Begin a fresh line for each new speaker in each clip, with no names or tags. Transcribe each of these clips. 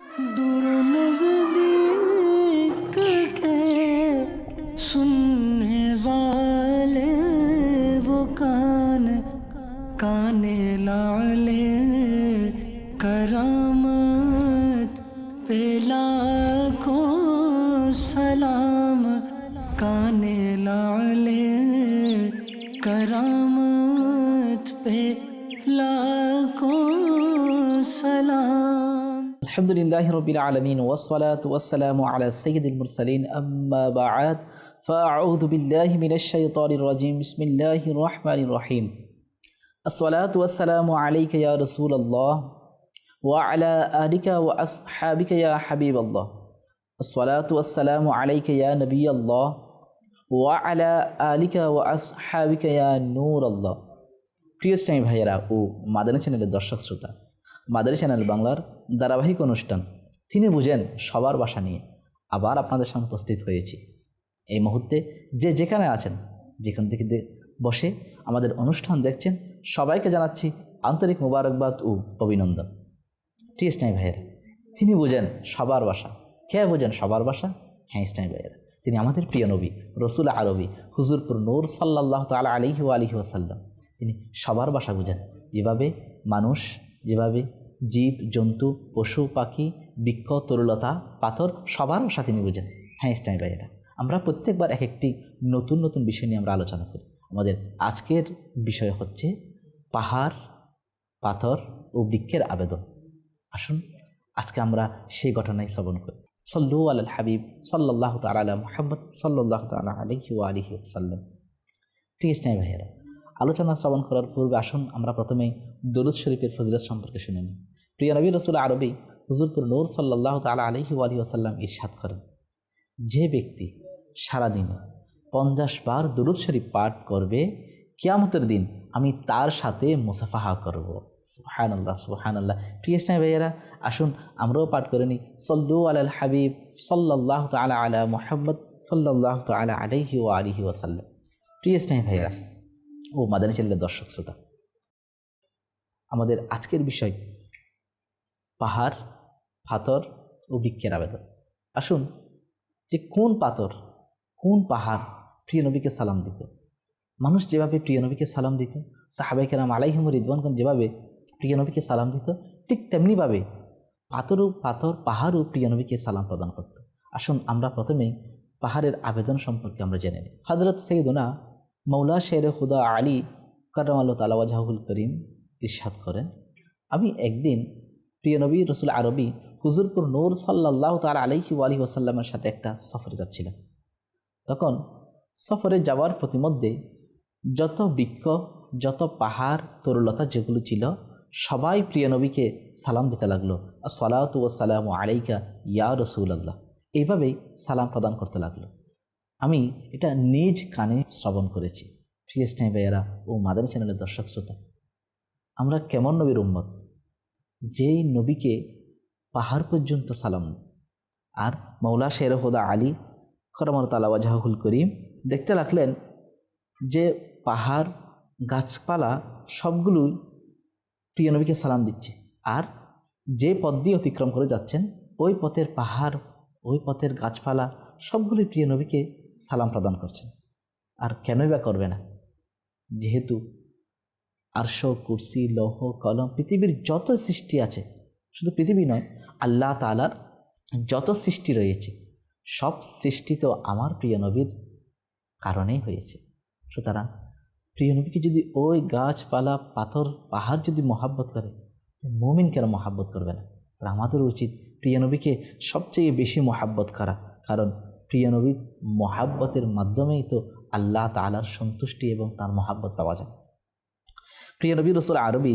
दूर नजदीक के सुनने वाले वो कान, काने लाले करामत पे लाखों सलाम, काने लाले करामत पे लाखों सलाम।
अल्हम्दुलिल्लाहि रब्बिल आलमीन वस्सलातु वस्सलामु अला सय्यिदिल मुरसलीन अम्मा बअद फ़अऊज़ु बिल्लाहि मिनश शैतानिर रजीम बिस्मिल्लाहिर रहमानिर रहीम अस्सलातु वस्सलामु अलैका या रसूलल्लाह व अला आलिका व अस्हाबिका या हबीबल्लाह अस्सलातु वस्सलामु अलैका या नबियल्लाह व अला आलिका व अस्हाबिका या नूरल्लाह। প্রিয় ইসলামী ভাইয়েরা ও মাদানী চ্যানেলের দর্শক শ্রোতা, মাদানী চ্যানেল বাংলার ধারাবাহিক অনুষ্ঠান তিনি বুঝেন সবার ভাষা নিয়ে আবার আপনাদের সামনে উপস্থিত হয়েছি। এই মুহূর্তে যে যেখানে আছেন, যেখান থেকে বসে আমাদের অনুষ্ঠান দেখছেন, সবাইকে জানাচ্ছি আন্তরিক মোবারকবাদ ও অভিনন্দন। প্রিয় ইসলামী ভাইয়েরা, তিনি বুঝেন সবার ভাষা। কে বুঝেন সবার ভাষা? হ্যাঁ, ইসলামী ভাইয়েরা, তিনি আমাদের প্রিয় নবী রসুল আরবি হুজুরপুর নূর সাল্লাল্লাহু তাআলা আলাইহি ওয়া আলিহি ওয়াসাল্লাম। তিনি সবার ভাষা বুঝেন। যেভাবে মানুষ, যেভাবে জীব জন্তু, পশু পাখি, বৃক্ষ তরুলতা, পাথর, সবার ভাষা তিনি বুঝেন। হ্যাঁ ইসলামী ভাইয়েরা, আমরা প্রত্যেকবার এক একটি নতুন নতুন বিষয় নিয়ে আমরা আলোচনা করি। আমাদের আজকের বিষয় হচ্ছে পাহাড়, পাথর ও বৃক্ষের আবেদন। আসুন আজকে আমরা সেই ঘটনায় শ্রবণ করি। সল্লু আলাল হাবিব সাল্লাল্লাহু তাআলা আলা মুহাম্মদ সাল্লাল্লাহু তাআলা আলাইহি ওয়া আলিহি ওয়াসাল্লাম। প্রিয় ইসলামী ভাইয়েরা, আলোচনা শ্রবণ করার পূর্বে আসুন আমরা প্রথমেই দরুদ শরীফের ফজিলত সম্পর্কে শুনে নিই। প্রিয় নবী রসুল আরবি হুজুরপুর নূর সাল্লাল্লাহু তাআলা আলাইহি ওয়া আলিহি ওয়াসাল্লাম ইরশাদ করেন, যে ব্যক্তি সারাদিনে 50 বার দরুদ শরীফ পাঠ করবে, কিয়ামতের দিন আমি তার সাথে মুসাফাহা করব। সুবহানাল্লাহ, সুবহানাল্লাহ। প্রিয় ইসলামী ভাইয়েরা, আসুন আমরাও পাঠ করে নিই। সল্লু আলাল হাবিব সাল্লাল্লাহু তাআলা আলা মুহাম্মদ সাল্লাল্লাহু তাআলা আলাইহি ওয়া আলিহি ওয়াসাল্লাম। প্রিয় ইসলামী ভাইয়েরা ও মাদানী চ্যানেলের দর্শক শ্রোতা, আমাদের আজকের বিষয় পাহাড়, পাথর ও বৃক্ষের আবেদন। আসুন, যে কোন পাথর, কোন পাহাড় প্রিয় নবীকে সালাম দিত। মানুষ যেভাবে প্রিয় নবীকে সালাম দিত, সাহাবায়ে কেরাম আলাইহিম রিদওয়ানগণ যেভাবে প্রিয় নবীকে সালাম দিত, ঠিক তেমনিভাবে পাহাড়ও প্রিয় নবীকে সালাম প্রদান করত। আসুন আমরা প্রথমেই পাহাড়ের আবেদন সম্পর্কে আমরা জেনে নিই। হযরত সাইয়্যিদুনা মৌলা শের খুদা আলী কাররামাল্লাহু তাআলা ওয়াজহুল করিম ইরশাদ করেন, আমি একদিন প্রিয় নবী রসুল আরবি হুজুরপুর নূর সাল্লাল্লাহু তাআলা আলাইহি ওয়া আলিহি ওয়াসাল্লামের সাথে একটা সফরে যাচ্ছিলাম। তখন সফরে যাওয়ার প্রতিমধ্যে যত বৃক্ষ, যত পাহাড় তরুলতা যেগুলো ছিল, সবাই প্রিয় নবীকে সালাম দিতে লাগলো, আসসালাতু ওয়াসসালামু আলাইকা ইয়া রাসূলুল্লাহ। এইভাবেই সালাম প্রদান করতে লাগলো। আমি এটা নিজ কানে শ্রবণ করেছি। প্রিয় ইসলামী ভাইয়েরা ও মাদানী চ্যানেলের দর্শক শ্রোতা, আমরা কেমন নবীর উম্মত, যেই নবীকে পাহাড় পর্যন্ত সালাম দেয়। আর মৌলা শের খুদা আলী কাররামাল্লাহু তাআলা ওয়াজহুল করিম দেখতে লাগলেন যে পাহাড়, গাছপালা সবগুলোই প্রিয় নবীকে সালাম দিচ্ছে। আর যে পথ দিয়ে অতিক্রম করে যাচ্ছেন, ওই পথের পাহাড়, ওই পথের গাছপালা সবগুলোই প্রিয় নবীকে সালাম প্রদান করছেন। আর কেনই বা করবে না, যেহেতু আরশ, কুরসি, লৌহ কলম, পৃথিবীর যত সৃষ্টি আছে, শুধু পৃথিবী নয়, আল্লাহ তাআলার যত সৃষ্টি রয়েছে, সব সৃষ্টি তো আমার প্রিয় নবীর কারণেই হয়েছে। সুতরাং প্রিয় নবীকে যদি ওই গাছপালা, পাথর, পাহাড় যদি মহাব্বত করে, মুমিন কেন মহাব্বত করবে না? তাহলে আমাদের উচিত প্রিয় নবীকে সবচেয়ে বেশি মহাব্বত করা, কারণ প্রিয় নবীর মহাব্বতের মাধ্যমেই তো আল্লাহ তাআলার সন্তুষ্টি এবং তার মহাব্বত পাওয়া যায়। প্রিয় নবী রসুল আরবি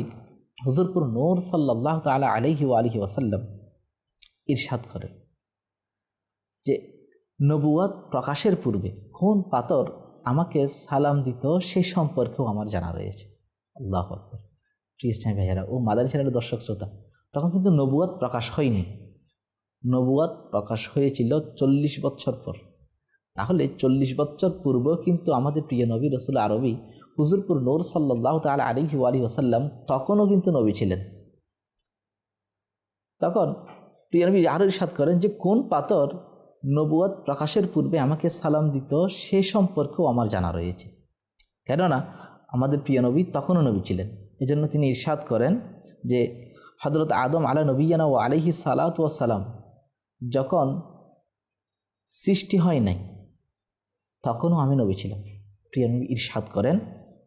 হুজুরপুর নূর সাল্লাল্লাহু তাআলা আলাইহি ওয়া আলিহি ওয়াসাল্লাম ইরশাদ করেন যে নবুয়ত প্রকাশের পূর্বে কোন পাথর আমাকে সালাম দিত সে সম্পর্কেও আমার জানা রয়েছে। আল্লাহু আকবার। প্রিয় ইসলামী ভাইয়েরা ও মাদানী চ্যানেলের দর্শক শ্রোতা, তখন কিন্তু নবুয়ত প্রকাশ হয়নি। নবুয়ত প্রকাশ হয়েছিল 40 বছর পর। তাহলে 40 বছর পূর্বেও কিন্তু আমাদের প্রিয় নবী রসুল আরবি হুজুরপুর নূর সাল্লাল্লাহু তাআলা আলাইহি ওয়া আলিহি ওয়াসাল্লাম তখনও কিন্তু নবী ছিলেন। তখন প্রিয় নবী আরও ইরশাদ করেন যে কোন পাথর নবুয়ত প্রকাশের পূর্বে আমাকে সালাম দিত সে সম্পর্কেও আমার জানা রয়েছে। কেননা আমাদের প্রিয় নবী তখনও নবী ছিলেন, এজন্য তিনি ইরশাদ করেন যে হযরত আদম আলা নবিয়ানা ও আলাইহি সালাতু ওয়াসসালাম যখন সৃষ্টি হয় নাই তখনও আমি নবী ছিলাম। প্রিয় নবী ইরশাদ করেন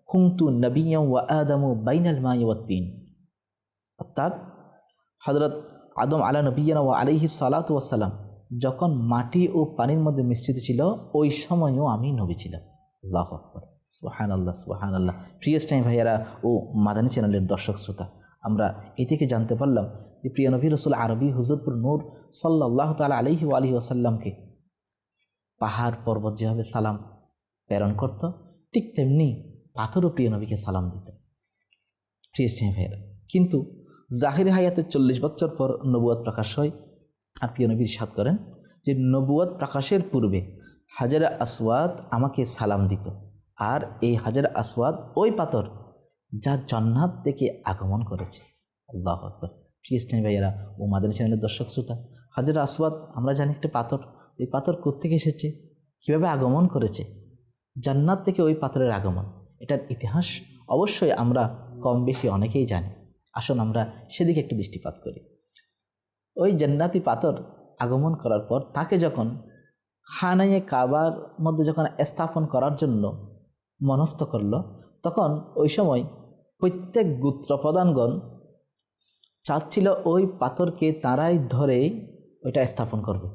কুনতু নবিয়্যান ওয়া আদামু বাইনাল মাই ওয়াত তিন, অর্থাৎ হযরত আদম আলা নবিয়ানা ওয়া আলাইহি সালাতু ওয়াসসালাম যখন মাটি ও পানির মধ্যে মিশ্রিত ছিল ওই সময়ও আমি নবী ছিলাম। আল্লাহু আকবার, সুবহানাল্লাহ সুবহানাল্লাহ। প্রিয় টাইম ভাইয়ারা ও মাদানী চ্যানেলের দর্শক শ্রোতা, আমরা এ থেকে জানতে পারলাম যে প্রিয় নবী রাসূল আরবি হুজুরপুর নূর সাল্লাল্লাহু তাআলা আলাইহি ওয়া আলিহি ওয়াসাল্লামকে পাহাড় পর্বত যেভাবে সালাম প্রেরণ করত ঠিক তেমনি পাথরও প্রিয় নবীকে সালাম দিত। প্রিয় টাইম ভাইয়ারা, কিন্তু জাহিরি হায়াতের 40 বছর পর নবুয়ত প্রকাশ হয়। আর প্রিয় নবী ইরশাদ করেন যে নবুয়ত প্রকাশের পূর্বে হাজারে আসওয়াদ আমাকে সালাম দিত, আর এই হাজারে আসওয়াদ ওই পাথর যা জান্নাত থেকে আগমন করেছে। আল্লাহু আকবার। প্রিয় ইসলামী ভাইয়েরা ও মাদানী চ্যানেলের দর্শক শ্রোতা, হাজারে আসওয়াদ আমরা জানি একটা পাথর। এই পাথর কোত্থেকে এসেছে, কীভাবে আগমন করেছে? জান্নাত থেকে ওই পাথরের আগমন, এটার ইতিহাস অবশ্যই আমরা কম বেশি অনেকেই জানি। আসুন আমরা সেদিকে একটু দৃষ্টিপাত করি। ওই জান্নাতি পাথর আগমন করার পর তাকে যখন খানায়ে কাবার মধ্যে যখন স্থাপন করার জন্য মনস্থ করল, তখন ওই সময় প্রত্যেক গোত্র প্রধানগণ চাচ্ছিল ওই পাথরকে তারাই ধরেই ওইটা স্থাপন করবে।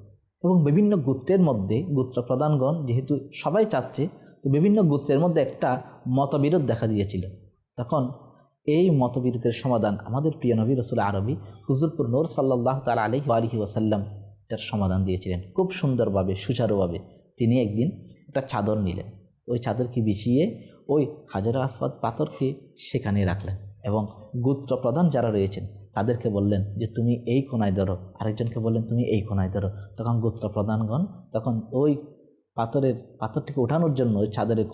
এবং বিভিন্ন গোত্রের মধ্যে গোত্র প্রধানগণ যেহেতু সবাই চাচ্ছে, তো বিভিন্ন গোত্রের মধ্যে একটা মতবিরোধ দেখা দিয়েছিল। তখন এই মতবিরোধের সমাধান আমাদের প্রিয় নবী রাসূল আরবি হুজুরপুর নূর সাল্লাল্লাহু তাআলা আলাইহি ওয়াসাল্লাম এটার সমাধান দিয়েছিলেন খুব সুন্দরভাবে, সুচারুভাবে। তিনি একদিন একটা চাদর নিলেন, ওই চাদরকে বিছিয়ে ওই হাজারে আসওয়াদ পাথরকে সেখানে রাখলেন এবং গোত্র প্রধান যারা রয়েছেন তাদেরকে বললেন যে তুমি এই কোনায় ধরো, আরেকজনকে বললেন তুমি এই কোনায় ধরো। তখন গোত্র প্রধানগণ তখন ওই পাথরটিকে ওঠানোর জন্য ওই চাদরের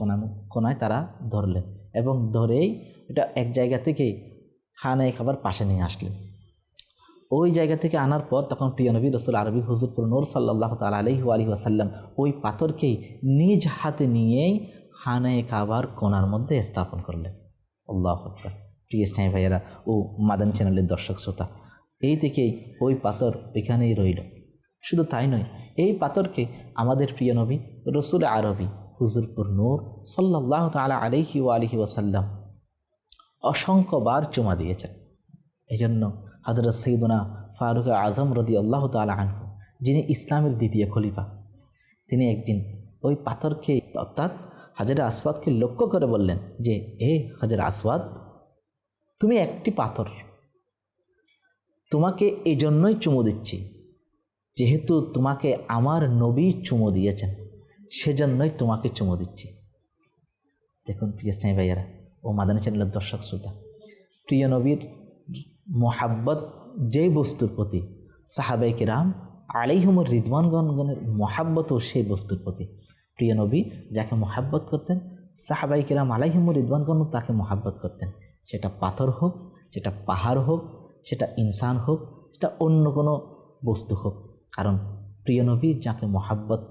কোনায় তারা ধরলেন এবং ধরেই এটা এক জায়গা থেকে খানায়ে কাবার পাশে নিয়ে আসলেন। ওই জায়গা থেকে আনার পর তখন প্রিয় নবী রাসূল আরবি হুজুরপুর নূর সাল্লাল্লাহু তাআলা আলাইহি ওয়াসাল্লাম ওই পাথরকেই নিজ হাতে নিয়েই খানায়ে কাবার কোণার মধ্যে স্থাপন করলেন। আল্লাহু আকবার। প্রিয় ইসলামী ভাইয়েরা ও মাদানী চ্যানেলের দর্শক শ্রোতা, এই থেকেই ওই পাথর ওইখানেই রইল। শুধু তাই নয়, এই পাথরকে আমাদের প্রিয় নবী রাসূল আরবি হুজুরপুর নূর সাল্লাল্লাহু তাআলা আলাইহি ওয়াসাল্লাম অসংখ্যবার চুমা দিয়েছেন। এই জন্য হযরত সাইয়্যিদুনা ফারুক আজম রাদিয়াল্লাহু তাআলা আনহু, যিনি ইসলামের দ্বিতীয় খলিফা, তিনি একদিন ওই পাথরকে অর্থাৎ হাজারে আসওয়াদকে লক্ষ্য করে বললেন যে এ হাজারে আসওয়াদ, তুমি একটি পাথর, তোমাকে এই জন্যই চুমু দিচ্ছি যেহেতু তোমাকে আমার নবী চুমু দিয়েছেন, সেজন্যই তোমাকে চুমু দিচ্ছি। দেখুন প্রিয় ইসলামী ভাইয়েরা ও মাদানী চ্যানেলের দর্শক শ্রোতা, প্রিয় নবীর মোহাব্বত যেই বস্তুর প্রতি, সাহাবায়ে কেরাম আলাইহিমুর রিদওয়ানগণের মোহাব্বতও সেই বস্তুর প্রতি। প্রিয় নবী যাকে মোহাব্বত করতেন, সাহাবায়ে কেরাম আলাইহিমুর রিদওয়ানগণও তাকে মোহাব্বত করতেন। সেটা পাথর হোক, সেটা পাহাড় হোক, সেটা ইনসান হোক, সেটা অন্য কোনো বস্তু হোক। কারণ প্রিয় নবী যাকে মোহাব্বত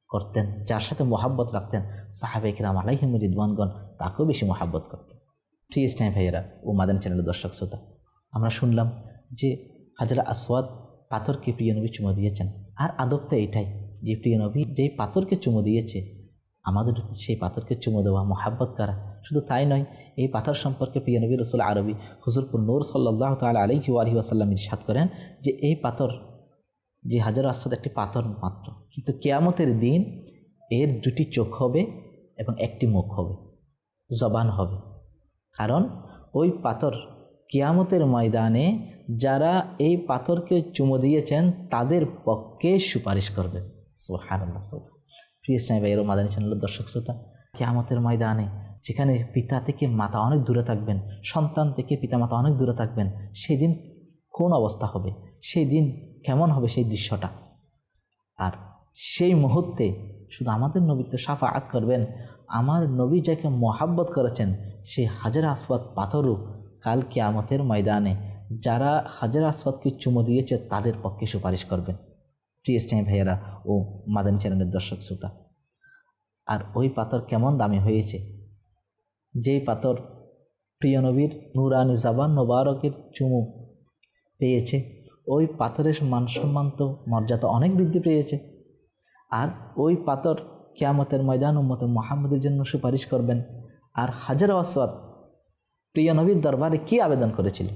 করতেন, যার সাথে মোহাব্বত রাখতেন, সাহাবায়ে কেরাম আলাইহিমুর রিদওয়ানগণ তাকেও বেশি মোহাব্বত করতেন। প্রিয় ইসলামী ভাইয়েরা ও মাদানী চ্যানেলের দর্শক শ্রোতা, আমরা শুনলাম যে হাজারে আসওয়াদ পাথরকে প্রিয় নবী চুমু দিয়েছেন। আর আদবটা এটাই যে প্রিয় নবী যেই পাথরকে চুমু দিয়েছে, আমাদের সেই পাথরকে চুমু দেওয়া, মোহাব্বত করা। শুধু তাই নয়, এই পাথর সম্পর্কে প্রিয় নবী রাসূল আরবি হুজুরপুর নূর সাল্লাল্লাহু তাআলা আলাইহি ওয়াসাল্লাম ইরশাদ করেন যে এই পাথর, যে হাজারে আসওয়াদ একটি পাথর মাত্র, কিন্তু কিয়ামতের দিন এর দুটি চোখ হবে এবং একটি মুখ হবে, জবান হবে। কারণ ওই পাথর কিয়ামতের ময়দানে যারা এই পাথরকে চুমু দিয়েছেন তাদের পক্ষে সুপারিশ করবে। সুবহানাল্লাহ। প্রিয় ইসলামী ভাইয়ের ও মাদানী চ্যানেলের দর্শক শ্রোতা, কিয়ামতের ময়দানে যেখানে পিতা থেকে মাতা অনেক দূরে থাকবেন, সন্তান থেকে পিতা মাতা অনেক দূরে থাকবেন, সেই দিন কোন অবস্থা হবে, সেই দিন কেমন হবে সেই দৃশ্যটা। আর সেই মুহূর্তে শুধু আমাদের নবী তো শাফাআত করবেন, আমার নবী যাকে মোহাব্বত করেছেন সেই হাজারে আসওয়াদ পাথরও কাল কিয়ামতের ময়দানে যারা হাজার আসওয়াদকে চুমো দিয়েছে তাদের পক্ষে সুপারিশ করবেন। প্রিয় ইসলামী ভাইয়েরা ও মাদানী চ্যানেলের দর্শক শ্রোতা, আর ওই পাথর কেমন দামি হয়েছে, যেই পাথর প্রিয় নবীর নুরানি জাবান মোবারকের চুমু পেয়েছে, ওই পাথরের মানসম্মান তো মর্যাদা অনেক বৃদ্ধি পেয়েছে। আর ওই পাথর কিয়ামতের ময়দান উম্মতে মুহাম্মদের জন্য সুপারিশ করবেন। আর হাজার আসওয়াদ প্রিয় নবীর দরবারে কি আবেদন করেছিল,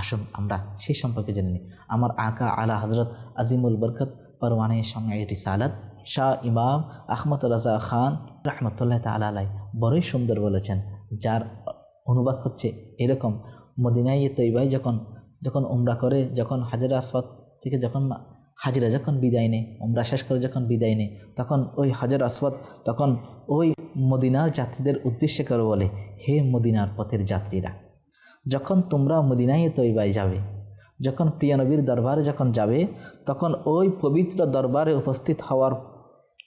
আসুন আমরা সেই সম্পর্কে জেনে নিই। আমার আকা আলা হজরত আজিমুল বরকত পরওয়ানে শামঈ রিসালাত শাহ ইমাম আহমদ রাজা খান রহমতুল্লাহ তাআলা আলাইহি বড়ই সুন্দর বলেছেন, যার অনুবাদ হচ্ছে এরকম: মদিনায় তৈবায় যখন উমরা করে, যখন হাজার আসওয়াদ থেকে যখন হাজিরা যখন বিদায় নেয়, উমরা শেষ করে যখন বিদায় নেয়, তখন ওই হাজার আসওয়াদ তখন ওই মদিনার যাত্রীদের উদ্দেশ্যে করে বলে, হে মদিনার পথের যাত্রীরা, যখন তোমরা মদিনায় তৈবায় যাবে, যখন প্রিয় নবীর দরবারে যখন যাবে, তখন ওই পবিত্র দরবারে উপস্থিত হওয়ার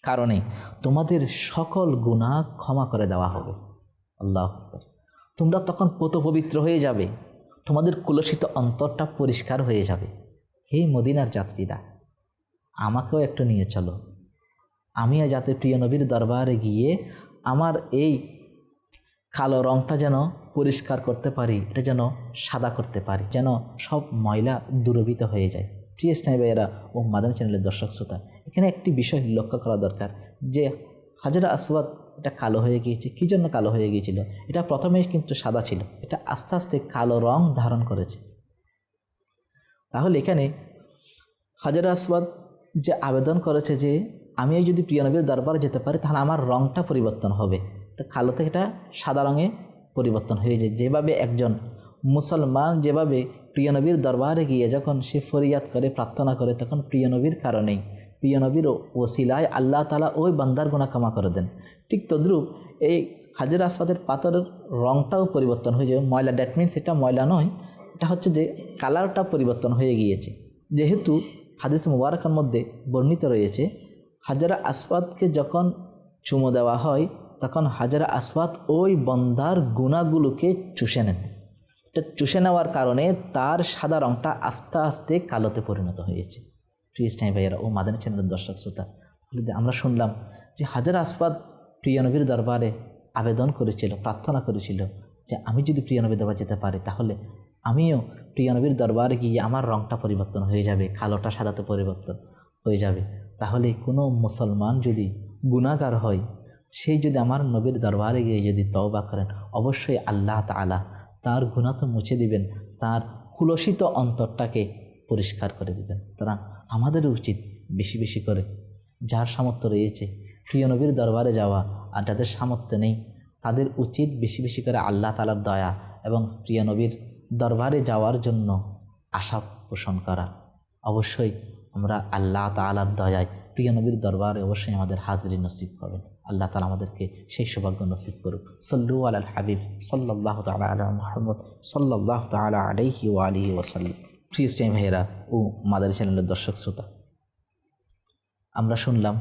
কারণে তোমাদের সকল গুনাহ ক্ষমা করে দেওয়া হবে। আল্লাহু আকবার। তোমরা তখন পবিত্র হয়ে যাবে, তোমাদের কুলসিত অন্তরটা পরিষ্কার হয়ে যাবে। হে মদিনার যাত্রীরা, আমাকেও একটু নিয়ে চলো, আমিও যাতে প্রিয় নবীর দরবারে গিয়ে আমার এই কালো রঙটা যেন পরিষ্কার করতে পারি, এটা যেন সাদা করতে পারি, যেন সব ময়লা দূরীভূত হয়ে যায়। প্রিয় ইসলামী ভাইয়েরা ও মাদানী চ্যানেলের দর্শক শ্রোতা, এখানে একটি বিষয় লক্ষ্য করা দরকার যে হাজার আসওয়াদ এটা কালো হয়ে গিয়েছে। কী জন্য কালো হয়ে গিয়েছিল? এটা প্রথমে কিন্তু সাদা ছিল, এটা আস্তে আস্তে কালো রং ধারণ করেছে। তাহলে এখানে হাজার আসওয়াদ যে আবেদন করেছে যে আমি যদি প্রিয় নবীর দরবারে যেতে পারি তাহলে আমার রংটা পরিবর্তন হবে, তো কালো থেকে এটা সাদা রঙে পরিবর্তন হয়ে যায়। যেভাবে একজন মুসলমান যেভাবে প্রিয় নবীর দরবারে গিয়ে যখন সে ফরিয়াদ করে, প্রার্থনা করে, তখন প্রিয় নবীর কারণেই, প্রিয় নবীর ওসিলায় আল্লাহ তাআলা ওই বান্দার গুনাহ ক্ষমা করে দেন। ঠিক তদ্রূপ এই হাজার আসওয়াদের পাথরের রংটাও পরিবর্তন হয়ে যায়। ময়লা, দ্যাট মিনস এটা ময়লা নয়, এটা হচ্ছে যে কালারটা পরিবর্তন হয়ে গিয়েছে। যেহেতু হাদিস মুবারকের মধ্যে বর্ণিত রয়েছে, হাজার আসওয়াদকে যখন চুমো দেওয়া হয় তখন হাজার আসওয়াদ ওই বন্দার গুনাহগুলোকে চুষে নেন। এটা চুষে নেওয়ার কারণে তার সাদা রঙটা আস্তে আস্তে কালোতে পরিণত হয়েছে। প্রিয় ইসলামী ভাইয়েরা ও মাদানী চ্যানেলের দর্শক শ্রোতা, আমরা শুনলাম যে হাজার আসওয়াদ প্রিয় নবীর দরবারে আবেদন করেছিল, প্রার্থনা করেছিল যে আমি যদি প্রিয় নবীর দরবারে যেতে পারি তাহলে আমিও প্রিয় নবীর দরবারে গিয়ে আমার রঙটা পরিবর্তন হয়ে যাবে, কালোটা সাদাতে পরিবর্তন হয়ে যাবে। তাহলে কোনো মুসলমান যদি গুনাহগার হয়, সেই যদি আমার নবীর দরবারে গিয়ে যদি তওবা করেন, অবশ্যই আল্লাহ তাআলা তার গুনাহ তো মুছে দিবেন, তার কুলসিত অন্তরটাকে পরিষ্কার করে দিবেন। সুতরাং আমাদের উচিত বেশি বেশি করে, যার সামর্থ্য রয়েছে, প্রিয় নবীর দরবারে যাওয়া, আর যাদের সামর্থ্য নেই তাদের উচিত বেশি বেশি করে আল্লাহ তাআলার দয়া এবং প্রিয় নবীর দরবারে যাওয়ার জন্য আশা পোষণ করা। অবশ্যই আমরা আল্লাহ তাআলার দয়ায় প্রিয় নবীর দরবারে অবশ্যই আমাদের হাজিরি নসিব করবেন। আল্লাহ তাআলা আমাদেরকে সেই সৌভাগ্য নসিব করুক। সল্লু আলাল হাবিব সাল্লাল্লাহু তাআলা আলা মুহাম্মদ সাল্লাল্লাহু তাআলা আলাইহি ওয়া আলিহি ওয়াসাল্লাম। প্রিয় ইসলামী ভাইয়েরা ও মাদানী চ্যানেলের দর্শক শ্রোতা, আমরা শুনলাম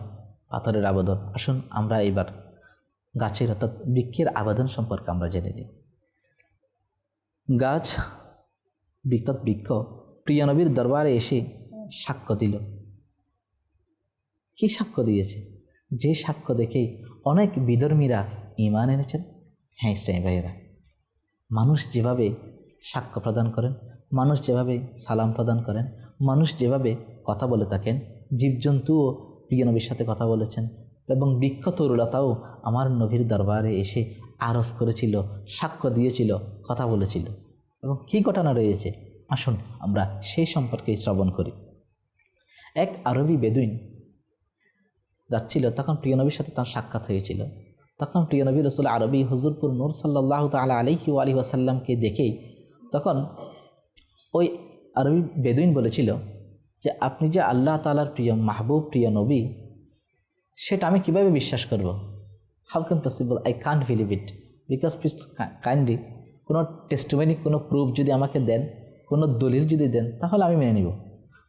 পাথরের আবেদন। আসুন আমরা এবার গাছের অর্থাৎ বৃক্ষের আবেদন সম্পর্কে আমরা জেনে নিই। গাছ, বৃক্ষ প্রিয় নবীর দরবারে এসে সাক্ষ্য দিল। কি সাক্ষ্য দিয়েছে? যে সাক্ষ্য দেখেই অনেক বিধর্মীরা ঈমান এনেছেন। হ্যাঁ ইসলামী ভাইয়েরা, মানুষ যেভাবে সাক্ষ্য প্রদান করেন, মানুষ যেভাবে সালাম প্রদান করেন, মানুষ যেভাবে কথা বলে থাকেন, জীবজন্তুও প্রিয় নবীর সাথে কথা বলেছেন এবং বৃক্ষ তরুলতাও আমার নবীর দরবারে এসে আরজ করেছিল, সাক্ষ্য দিয়েছিল, কথা বলেছিল। এবং কী ঘটনা রয়েছে আসুন আমরা সেই সম্পর্কে শ্রবণ করি। এক আরবি বেদুইন যাচ্ছিল, তখন প্রিয় নবীর সাথে তার সাক্ষাৎ হয়েছিল। তখন প্রিয় নবী রাসূল আরবি হুজুরপুর নূর সাল্লাল্লাহু তাআলা আলাইহি ওয়া আলিহি ওয়াসাল্লামকে দেখেই তখন ওই আরবি বেদুইন বলেছিল যে আপনি যে আল্লাহ তাআলার প্রিয় মাহবুব, প্রিয় নবী, সেটা আমি কিভাবে বিশ্বাস করব? How can possible? I can't believe it, because please kindly কোনো টেস্টিমনি, কোনো প্রুফ যদি আমাকে দেন, কোনো দলিল যদি দেন, তাহলে আমি মেনে নিব।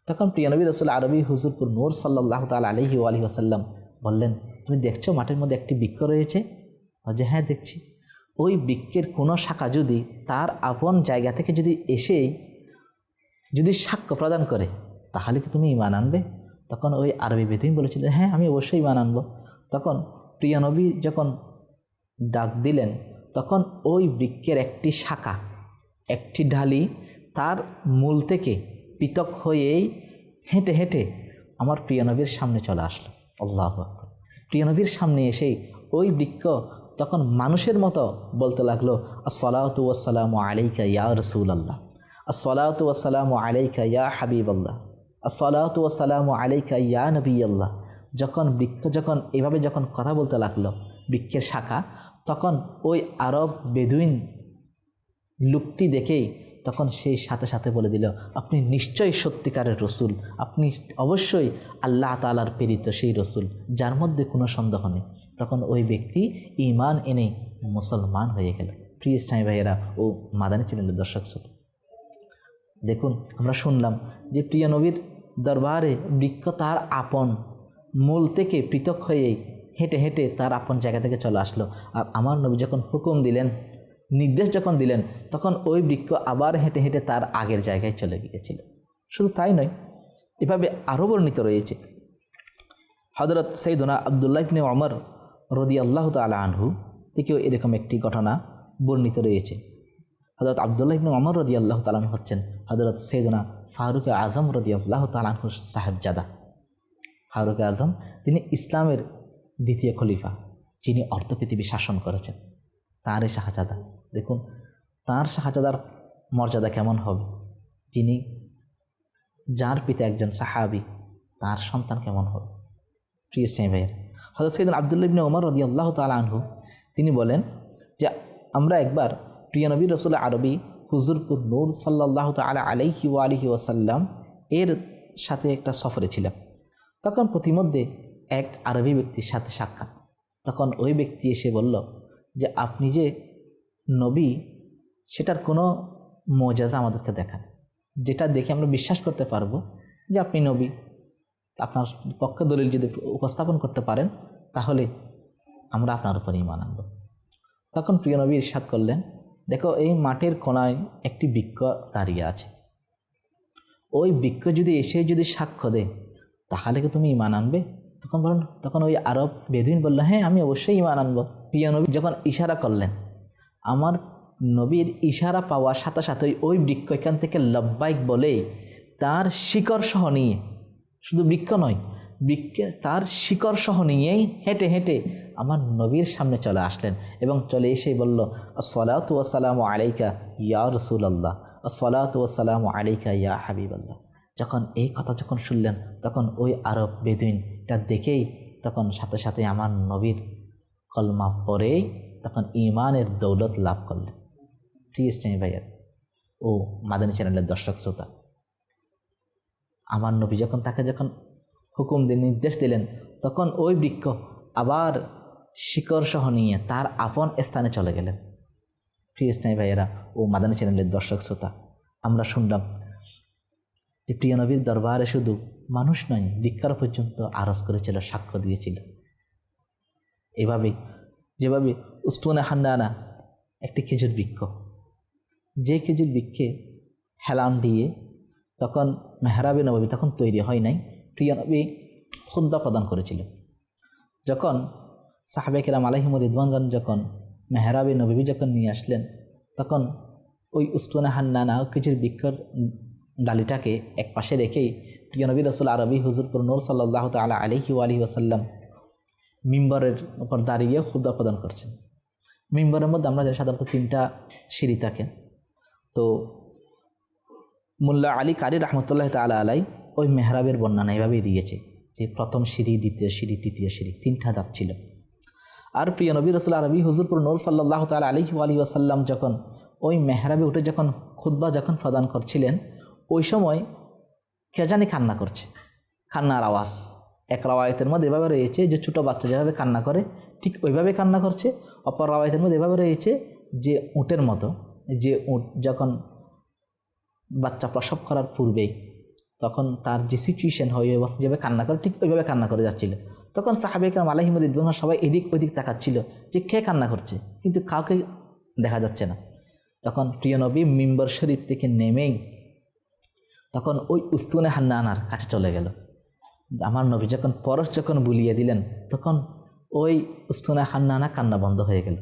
তখন প্রিয় নবী রাসূল আরবি হুজুরপুর নূর সাল্লাল্লাহু তাআলা আলাইহি ওয়া আলিহি ওয়াসাল্লাম বললেন, তুমি দেখছো মাঠের মধ্যে একটি বৃক্ষ রয়েছে? যে হ্যাঁ দেখছি। ওই বৃক্ষের কোনো শাখা যদি তার আপন জায়গা থেকে যদি এসে যদি সাক্ষ্য প্রদান করে তাহলে কি তুমি ঈমান আনবে? তখন ওই আরবি বেদুইন বলেছিলেন, হ্যাঁ আমি অবশ্যই ঈমান আনব। তখন প্রিয় নবী যখন ডাক দিলেন, তখন ওই বৃক্ষের একটি শাখা, একটি ঢালি তার মূল থেকে পৃথক হয়েই হেঁটে হেঁটে আমার প্রিয় নবীর সামনে চলে আসলো। আল্লাহু আকবার। প্রিয় নবীর সামনে এসেই ওই বৃক্ষ তখন মানুষের মতো বলতে লাগলো, আসসালাতু ওয়াসসালামু আলাইকা ইয়া রাসূলুল্লাহ, আসসালাতু ওয়াসসালামু আলাইকা ইয়া হাবিবাল্লাহ, আসসালাতু ওয়াসসালামু আলাইকা ইয়া নবিয়াল্লাহ। যখন বৃক্ষ এভাবে কথা বলতে লাগলো, বৃক্ষের শাখা, তখন ওই আরব বেদুইন লোকটি দেখেই তখন সেই সাথে সাথে বলে দিল, আপনি নিশ্চয়ই সত্যিকারের রসুল, আপনি অবশ্যই আল্লাহ তাআলার প্রেরিত সেই রসুল, যার মধ্যে কোনো সন্দেহ নেই। তখন ওই ব্যক্তি ঈমান এনে মুসলমান হয়ে গেল। প্রিয় ইসলামী ভাইয়েরা ও মাদানী চ্যানেলের দর্শক শ্রোতা, দেখুন আমরা শুনলাম যে প্রিয় নবীর দরবারে বৃক্ষ তার আপন মূল থেকে পৃথক হয়েই হেঁটে হেঁটে তার আপন জায়গা থেকে চলে আসলো। আর আমার নবী যখন হুকুম দিলেন, নির্দেশ যখন দিলেন, তখন ওই বৃক্ষ আবার হেঁটে হেঁটে তার আগের জায়গায় চলে গিয়েছিল। শুধু তাই নয়, এভাবে আরও বর্ণিত রয়েছে। হযরত সাইয়্যিদুনা আব্দুল্লাহ ইবনে ওমর রাদিয়াল্লাহু তাআলা আনহু থেকেও এরকম একটি ঘটনা বর্ণিত রয়েছে। হযরত আব্দুল্লাহ ইবনে ওমর রাদিয়াল্লাহু তাআলা আনহু হচ্ছেন হযরত সাইয়্যিদুনা ফারুক আজম রাদিয়াল্লাহু তাআলা আনহুর সাহেবজাদা। ফারুক আজম তিনি ইসলামের দ্বিতীয় খলিফা, যিনি অর্ধ পৃথিবী শাসন করেছেন। তাঁরই শাহজাদা, দেখুন তাঁর শাহজাদার মর্যাদা কেমন হবে, যার পিতা একজন সাহাবী, তার সন্তান কেমন হবে। প্রিয় ইসলামী ভাইয়ের, হযরত সাইয়্যিদুনা আব্দুল্লাহ ইবনে ওমর রাদিয়াল্লাহু তাআলা আনহু তিনি বলেন যে আমরা একবার প্রিয় নবী রাসূল আরবি হুজুরপুর নূর সাল্লাল্লাহু তাআলা আলাইহি ওয়া আলিহি ওয়াসাল্লাম এর সাথে একটা সফরে ছিলাম। তখন প্রতিমধ্যে এক আরবি ব্যক্তির সাথে সাক্ষাৎ। তখন ওই ব্যক্তি এসে বলল যে আপনি যে নবী, সেটার কোনো মুআজিজা আমাদেরকে দেখান, যেটা দেখে আমরা বিশ্বাস করতে পারবো যে আপনি নবী। আপনার পক্ষে দলিল যদি উপস্থাপন করতে পারেন তাহলে আমরা আপনার উপর ঈমান আনব। তখন প্রিয় নবী ইরশাদ করলেন, দেখো এই মাঠের কোনায় একটি বৃক্ষ দাঁড়িয়ে আছে, ওই বৃক্ষ যদি সাক্ষ্য দেয় তাহলে কি তুমি ঈমান আনবে? তখন ওই আরব বেদুইন বলল, হ্যাঁ আমি অবশ্যই ঈমান আনব। প্রিয় নবী যখন ইশারা করলেন, আমার নবীর ইশারা পাওয়ার সাথে সাথে ওই বৃক্ষ এখান থেকে লব্বাইক বলে তার শিকড় সহ নিয়ে, শুধু বৃক্ষ নয়, তার শিকড় সহ নিয়েই হেঁটে হেঁটে আমার নবীর সামনে চলে আসলেন এবং চলে এসেই বলল, আসসালাতু ওয়াসসালামু আলাইকা ইয়া রাসূলুল্লাহ, আসসালাতু ওয়াসসালামু আলাইকা ইয়া হাবিবাল্লাহ। যখন এই কথা শুনলেন, তখন ওই আরব বেদুইন এটা দেখেই তখন সাথে সাথে আমার নবীর কলমা পড়েই তখন ঈমানের দৌলত লাভ করলেন। ঠিক আছে ভাইয়া ও মাদানী চ্যানেলের দর্শক শ্রোতা, আমার নবী তাকে হুকুম দিয়ে নির্দেশ দিলেন, তখন ওই বৃক্ষ আবার শিকড় সহ নিয়ে তার আপন স্থানে চলে গেলেন। প্রিয় স্নেহী ভাইয়েরা ও মাদানী চ্যানেলের দর্শক শ্রোতা, আমরা শুনলাম যে প্রিয় নবীর দরবারে শুধু মানুষ নয়, বৃক্ষার পর্যন্ত আরজ করেছিল, সাক্ষ্য দিয়েছিল। যেভাবে উস্তুনে হান্নানা একটি খেজুর বৃক্ষ, যে খেজুর বৃক্ষে হেলান দিয়ে তখন মেহরাবে নববী তখন তৈরি হয় নাই, প্রিয় নবী খুতবা প্রদান করেছিল। যখন সাহাবায়ে কেরাম আলাইহিমুর রিদওয়ানগণ যখন মেহরাবে নববী নিয়ে আসলেন, তখন ওই উস্তুনে হান্নানা খেজুর বৃক্ষর ডালিটাকে এক পাশে রেখেই প্রিয় নবী রাসূল আরবি হুজুরপুর নূর সাল্লাল্লাহু তাআলা আলাইহি ওয়া আলিহি ওয়াসাল্লাম মিম্বরের উপর দাঁড়িয়ে খুতবা প্রদান করছেন। মিম্বরের মধ্যে আমরা জানি সাধারণত 3টা সিঁড়ি থাকে। তো মোল্লা আলী কারি রহমতুল্লাহ তাআলা আলাই ওই মেহরাবের বর্ণনা এভাবেই দিয়েছে যে প্রথম সিঁড়ি, দ্বিতীয় সিঁড়ি, তৃতীয় সিঁড়ি, 3টা ধাপ ছিল। আর প্রিয় নবী রাসূল আরবি হুজুরপুর নূর সাল্লাল্লাহু তাআলা আলাইহি ওয়া আলিহি ওয়াসাল্লাম যখন ওই মেহরাবে উঠে খুতবা প্রদান করছিলেন, ওই সময় কে জানি কান্না করছে, কান্নার আওয়াজ। এক রাওয়ায়াতের মধ্যে এভাবে রয়েছে যে ছোটো বাচ্চা যেভাবে কান্না করে ঠিক ওইভাবে কান্না করছে। অপর রাওয়ায়াতের মধ্যে এভাবে রয়েছে যে উটের মতো, যে উট যখন বাচ্চা প্রসব করার পূর্বেই তখন তার যে সিচুয়েশন হয়, ওই অবস্থা যেভাবে কান্না করে ঠিক ওইভাবে কান্না করে যাচ্ছিল। তখন সাহাবায়ে কেরাম আলাইহিমুর রিদওয়ান সবাই এদিক ওইদিক তাকাচ্ছিল যে কে কান্না করছে, কিন্তু কাউকে দেখা যাচ্ছে না। তখন প্রিয় নবী মিম্বর শরীফ থেকে নেমেই তখন ওই উস্তুনে হান্নানার কাছে চলে গেল। আমার নবী যখন পরশ যখন বুলিয়ে দিলেন তখন ওই উস্তুনে হান্নানা কান্না বন্ধ হয়ে গেল।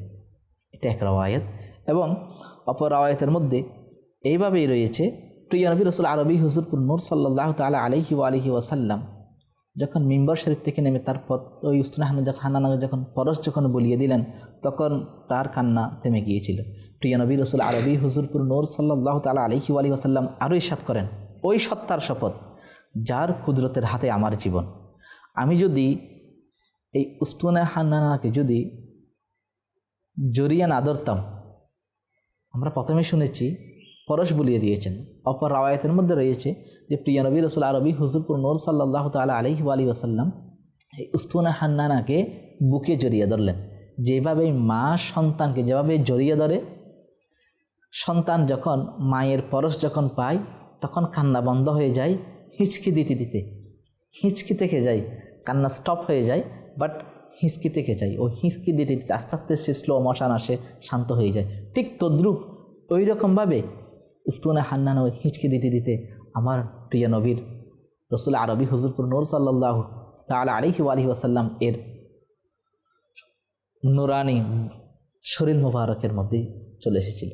এটা এক রওয়ায়াত। এবং অপর রওয়ায়াতের মধ্যে এইভাবেই রয়েছে, প্রিয় নবী রাসূল আরবি হুজুরপুর নূর সাল্লাল্লাহু তাআলা আলাইহি ওয়াসাল্লাম যখন মিম্বার শরীফ থেকে নেমে তার পথ ওই উস্তুনে হান্নানা যখন পরশ যখন বুলিয়ে দিলেন তখন তার কান্না থেমে গিয়েছিল। প্রিয় নবী রাসূল আরবি হুজুরপুর নূর সাল্লাল্লাহু তাআলা আলাইহি ওয়াসাল্লাম আরও ইরশাদ করেন, ওই সত্তার শপথ যার কুদরতের হাতে আমার জীবন, আমি যদি এই উস্তুনে হান্নানাকে যদি জড়িয়ে না ধরতাম, আমরা প্রথমে শুনেছি পরশ বুলিয়ে দিয়েছেন, অপর রাওয়ায়াতের মধ্যে রয়েছে যে প্রিয় নবী রাসূল আরবি হুজুরপুর নূর সাল্লাল্লাহু তাআলা আলাইহি ওয়াসাল্লাম এই উস্তুনে হান্নানাকে বুকে জড়িয়ে ধরলেন। যেভাবে মা সন্তানকে যেভাবে জড়িয়ে ধরে, সন্তান যখন মায়ের পরশ যখন পায় তখন কান্না বন্ধ হয়ে যায়, হিচকি দিতে দিতে হিচকি থেকে যায়, কান্না স্টপ হয়ে যায়, বাট হিচকি থেকে যায়, ওই হিচকি দিতে দিতে আস্তে আস্তে সে স্লো মোশন আসে, শান্ত হয়ে যায়। ঠিক তদ্রূপ ওই রকমভাবে উস্তুনে হান্নানা ওই হিচকি দিতে দিতে আমার প্রিয় নবীর রাসূল আরবি হুজুরপুর নূর সাল্লাল্লাহু তাআলা আলাইহি ওয়াসাল্লাম এর নুরানি শরীর মুবারকের মধ্যে চলে এসেছিল।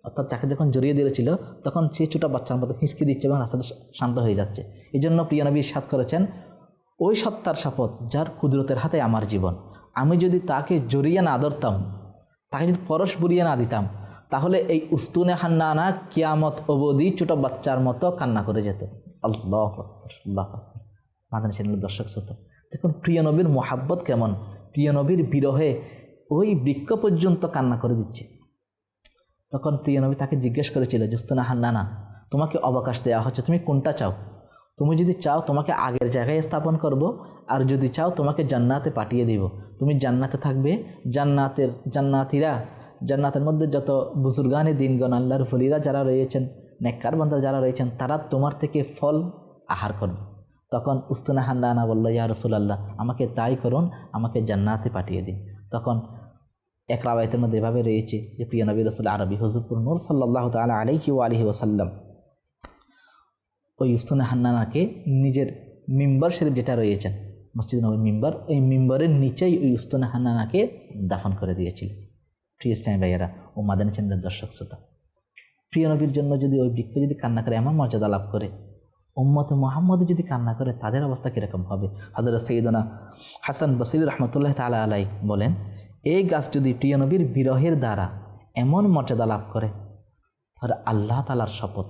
অর্থাৎ তাকে যখন জড়িয়ে দিয়েছিল তখন সে ছোটো বাচ্চার মতো হিঁচকি দিচ্ছে এবং আস্তে আস্তে শান্ত হয়ে যাচ্ছে। এই জন্য প্রিয় নবী ইরশাদ করেছেন, ওই সত্তার শপথ যার কুদরতের হাতে আমার জীবন, আমি যদি তাকে জড়িয়ে না ধরতাম, তাকে যদি পরশ বুলিয়ে না দিতাম, তাহলে এই উস্তুনে হান্নানা কিয়ামত অবধি ছোটো বাচ্চার মতো কান্না করে যেত। আল্লাহ আল্লাহ মাদানী চ্যানেলের দর্শক শ্রোতা, দেখুন প্রিয় নবীর মোহাব্বত কেমন, প্রিয় নবীর বিরহে ওই বৃক্ষ পর্যন্ত কান্না করে দিচ্ছে। তখন প্রিয় নবী তাকে জিজ্ঞেস করেছিল, উস্তুনে হান্নানা, তোমাকে অবকাশ দেওয়া হচ্ছে, তুমি কোনটা চাও? তুমি যদি চাও তোমাকে আগের জায়গায় স্থাপন করব, আর যদি চাও তোমাকে জান্নাতে পাঠিয়ে দিব, তুমি জান্নাতে থাকবে। জান্নাতের মধ্যে যত বুজুর্গানে দিনগণ, আল্লাহর ওলিরা যারা রয়েছেন, নেককার বান্দা যারা রয়েছেন, তারা তোমার থেকে ফল আহার করবে। তখন উস্তুনে হান্নানা বলল, ইয়া রাসূলুল্লাহ, আমাকে তাই করুন, আমাকে জান্নাতে পাঠিয়ে দিন। তখন এক রাওয়ায়াতের মধ্যে এভাবে রয়েছে যে প্রিয় নবী রাসূল আরবি হুজুরপুর নূর সাল্লাল্লাহু তাআলা আলাইহি ওয়াসাল্লাম ওই উস্তুনে হান্নানাকে নিজের মিম্বার শরীফ যেটা রয়েছেন মসজিদ নববীর মিম্বার, এই মিম্বারের নিচেই ওই উস্তুনে হান্নানাকে দাফন করে দিয়েছিলেন। প্রিয় ইসলামী ভাইয়েরা ও মাদানী চ্যানেলের দর্শক শ্রোতা, প্রিয় নবীর জন্য যদি ওই বৃক্ষ যদি কান্না করে এমন মর্যাদা লাভ করে, উম্মতে মুহাম্মদ যদি কান্না করে তাদের অবস্থা কীরকম হবে? হযরত সৈয়দনা হাসান বসরি রাহমাতুল্লাহ তাআলা আলাইহি বলেন, এই গাছ যদি প্রিয় নবীর বিরহের দ্বারা এমন মর্যাদা লাভ করে, তাহলে আল্লাহ তাআলার শপথ,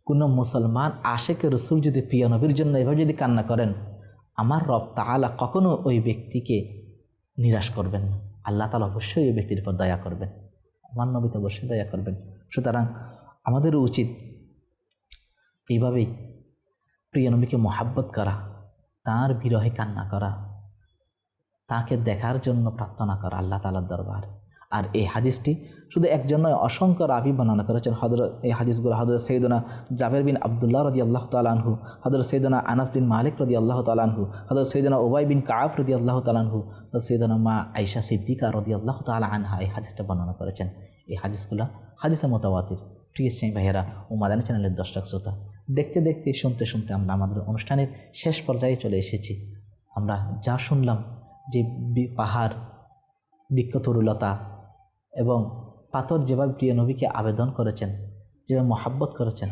কোনো মুসলমান আশেকে রসুল যদি প্রিয় নবীর জন্য এভাবে যদি কান্না করেন, আমার রব তাআলা কখনো ওই ব্যক্তিকে নিরাশ করবেন না। আল্লাহ তাআলা অবশ্যই ওই ব্যক্তির উপর দয়া করবেন, আমার নবী তো অবশ্যই দয়া করবেন। সুতরাং আমাদেরও উচিত এইভাবেই প্রিয় নবীকে মহাব্বত করা, তাঁর বিরহে কান্না করা, তাকে দেখার জন্য প্রার্থনা করা আল্লাহ তাআলার দরবারে। আর এই হাদিসটি শুধু একজন নয়, অসংখ্য রাবী বর্ণনা করেছেন। এই হাদিসগুলো হযরত সৈয়দনা জাবের বিন আব্দুল্লাহ রাদিয়াল্লাহু তাআলা আনহু, হযরত সৈয়দনা আনাস বিন মালিক রাদিয়াল্লাহু তাআলা আনহু, হযরত সৈয়দনা উবাই বিন কাব রাদিয়াল্লাহু তাআলা আনহু, হযরত সৈয়দনা মা আয়েশা সিদ্দিকা রাদিয়াল্লাহু তাআলা আনহা এই হাদিসটা বর্ণনা করেছেন। এই হাদিসগুলো হাদিসে মুতাওয়াতির। প্রিয় ইসলামী ভাইয়েরা ও মাদানী চ্যানেলের দর্শক শ্রোতা, দেখতে দেখতে শুনতে শুনতে আমরা আমাদের অনুষ্ঠানের শেষ পর্যায়ে চলে এসেছি। আমরা যা শুনলাম যে পাহাড়, বৃক্ষতরুলতা এবং পাথর যেভাবে প্রিয় নবীকে আবেদন করেছেন, যেভাবে মহাব্বত করেছেন,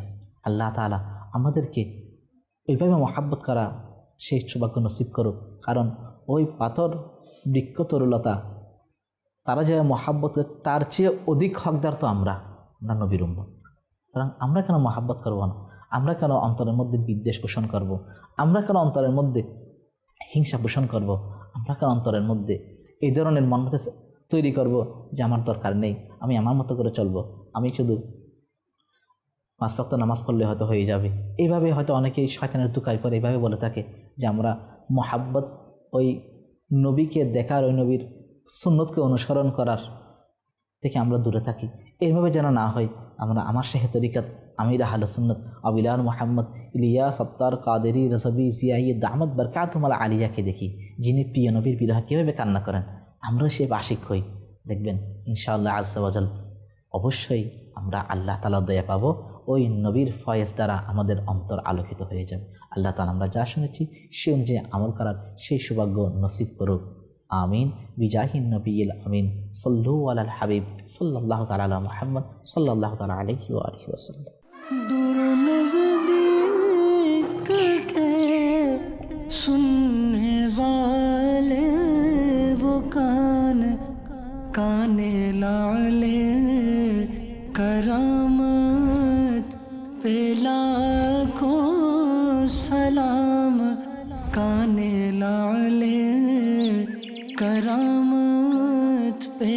আল্লাহ তাআলা আমাদেরকে ওইভাবে মহাব্বত করা সেই সৌভাগ্য নসিব করুক। কারণ ওই পাথর, বৃক্ষতরুলতা তারা যেভাবে মহাব্বত করে, তার চেয়ে অধিক হকদার তো আমরা নবীর উম্মত। সুতরাং আমরা কেন মহাব্বত করব না? আমরা কেন অন্তরের মধ্যে বিদ্বেষ পোষণ করব? আমরা কেন অন্তরের মধ্যে হিংসা পোষণ করব? আমরা কেন অন্তরের মধ্যে এই ধরনের মনমতে তৈরি করব যে আমার দরকার নেই, আমি আমার মতো করে চলবো, আমি শুধু 5 ওয়াক্ত নামাজ পড়লে হয়তো হয়ে যাবে। এইভাবে হয়তো অনেকেই শয়তানের দুকায় পরে এইভাবে বলে থাকে যে আমরা মহাব্বত, ওই নবীকে দেখার, ওই নবীর সুন্নতকে অনুসরণ করার থেকে আমরা দূরে থাকি। এইভাবে যেন না হয়, আমরা আমার শেখে তরিকাত আমির আহলে সুন্নত আবিলাল মোহাম্মদ ইলিয়াস সত্তার কাদেরি রসবি জিয়াই দামদ বরকাতুম আল আলিয়াকে দেখি, যিনি প্রিয় নবীর বিরহ কীভাবে কান্না করেন, আমরা সে আশিক হই। দেখবেন ইনশাআল্লাহ আজ্জা ওয়া জাল অবশ্যই আমরা আল্লাহ তাআলার দয়া পাবো, ওই নবীর ফয়েজ দ্বারা আমাদের অন্তর আলোকিত হয়ে যাবে। আল্লাহ তাআলা আমরা যা শুনেছি সে অনুযায়ী আমল করার সেই সৌভাগ্য নসিব করুক। আমিন বিজাহিন নবিয়িল আমিন সল্লু আলাল হাবিব সাল্লাল্লাহু তাআলা আলা মুহাম্মদ সাল্লাল্লাহু তাআলা আলাইহি ওয়া আলিহি ওয়াসাল্লাম।
दूर नजदीक के सुनने वाले वो काने लाले करामत पे लाखों सलाम, काने लाले करामत पे